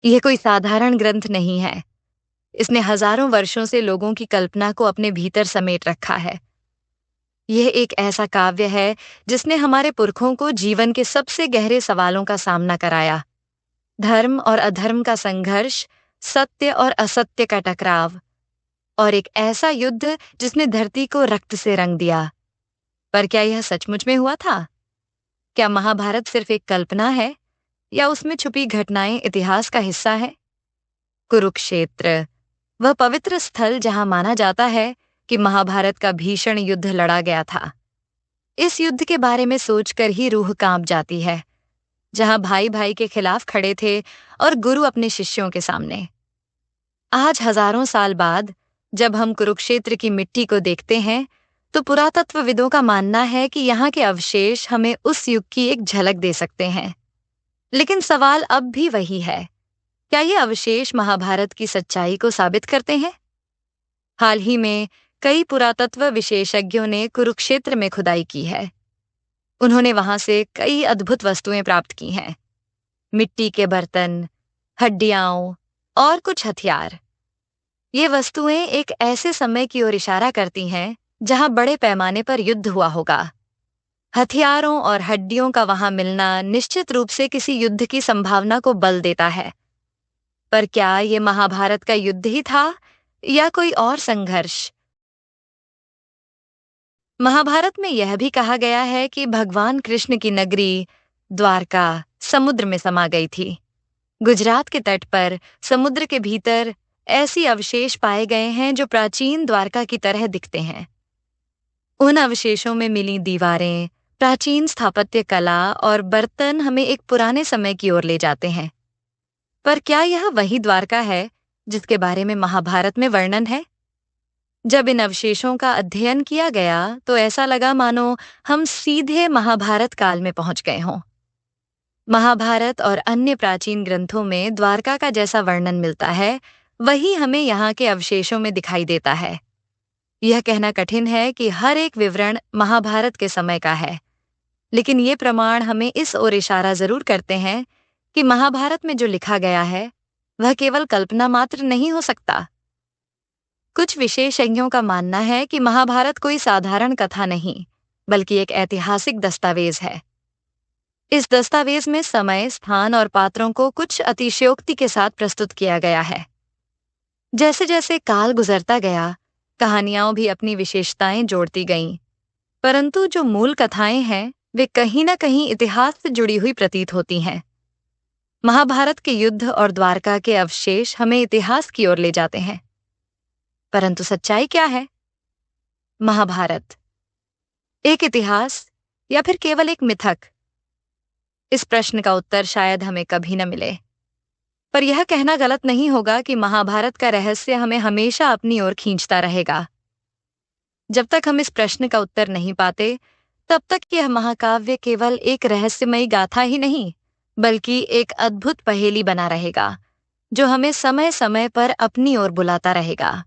यह कोई साधारण ग्रंथ नहीं है। इसने हजारों वर्षों से लोगों की कल्पना को अपने भीतर समेट रखा है। यह एक ऐसा काव्य है जिसने हमारे पुरखों को जीवन के सबसे गहरे सवालों का सामना कराया। धर्म और अधर्म का संघर्ष, सत्य और असत्य का टकराव, और एक ऐसा युद्ध जिसने धरती को रक्त से रंग दिया। पर क्या यह सचमुच में हुआ था? क्या महाभारत सिर्फ एक कल्पना है, या उसमें छुपी घटनाएं इतिहास का हिस्सा है? कुरुक्षेत्र, वह पवित्र स्थल जहां माना जाता है कि महाभारत का भीषण युद्ध लड़ा गया था। इस युद्ध के बारे में सोचकर ही रूह कांप जाती है, जहां भाई भाई के खिलाफ खड़े थे और गुरु अपने शिष्यों के सामने। आज हजारों साल बाद जब हम कुरुक्षेत्र की मिट्टी को देखते हैं, तो पुरातत्वविदों का मानना है कि यहाँ के अवशेष हमें उस युग की एक झलक दे सकते हैं। लेकिन सवाल अब भी वही है, क्या ये अवशेष महाभारत की सच्चाई को साबित करते हैं? हाल ही में कई पुरातत्व विशेषज्ञों ने कुरुक्षेत्र में खुदाई की है। उन्होंने वहां से कई अद्भुत वस्तुएं प्राप्त की हैं। मिट्टी के बर्तन, हड्डियां और कुछ हथियार। ये वस्तुएं एक ऐसे समय की ओर इशारा करती हैं जहां बड़े पैमाने पर युद्ध हुआ होगा। हथियारों और हड्डियों का वहां मिलना निश्चित रूप से किसी युद्ध की संभावना को बल देता है। पर क्या ये महाभारत का युद्ध ही था, या कोई और संघर्ष? महाभारत में यह भी कहा गया है कि भगवान कृष्ण की नगरी द्वारका समुद्र में समा गई थी। गुजरात के तट पर समुद्र के भीतर ऐसी अवशेष पाए गए हैं जो प्राचीन द्वारका की तरह दिखते हैं। उन अवशेषों में मिली दीवारें, प्राचीन स्थापत्य कला और बर्तन हमें एक पुराने समय की ओर ले जाते हैं। पर क्या यह वही द्वारका है जिसके बारे में महाभारत में वर्णन है? जब इन अवशेषों का अध्ययन किया गया तो ऐसा लगा मानो हम सीधे महाभारत काल में पहुंच गए हों। महाभारत और अन्य प्राचीन ग्रंथों में द्वारका का जैसा वर्णन मिलता है, वही हमें यहाँ के अवशेषों में दिखाई देता है। यह कहना कठिन है कि हर एक विवरण महाभारत के समय का है, लेकिन ये प्रमाण हमें इस ओर इशारा जरूर करते हैं कि महाभारत में जो लिखा गया है वह केवल कल्पना मात्र नहीं हो सकता। कुछ विशेषज्ञों का मानना है कि महाभारत कोई साधारण कथा नहीं, बल्कि एक ऐतिहासिक दस्तावेज है। इस दस्तावेज में समय, स्थान और पात्रों को कुछ अतिशयोक्ति के साथ प्रस्तुत किया गया है। जैसे जैसे काल गुजरता गया, कहानियां भी अपनी विशेषताएं जोड़ती गईं, परंतु जो मूल कथाएं हैं वे कहीं न कहीं इतिहास से जुड़ी हुई प्रतीत होती हैं। महाभारत के युद्ध और द्वारका के अवशेष हमें इतिहास की ओर ले जाते हैं, परंतु सच्चाई क्या है? महाभारत एक इतिहास या फिर केवल एक मिथक? इस प्रश्न का उत्तर शायद हमें कभी न मिले। पर यह कहना गलत नहीं होगा कि महाभारत का रहस्य हमें हमेशा अपनी ओर खींचता रहेगा। जब तक हम इस प्रश्न का उत्तर नहीं पाते, तब तक यह महाकाव्य केवल एक रहस्यमयी गाथा ही नहीं, बल्कि एक अद्भुत पहेली बना रहेगा, जो हमें समय समय पर अपनी ओर बुलाता रहेगा।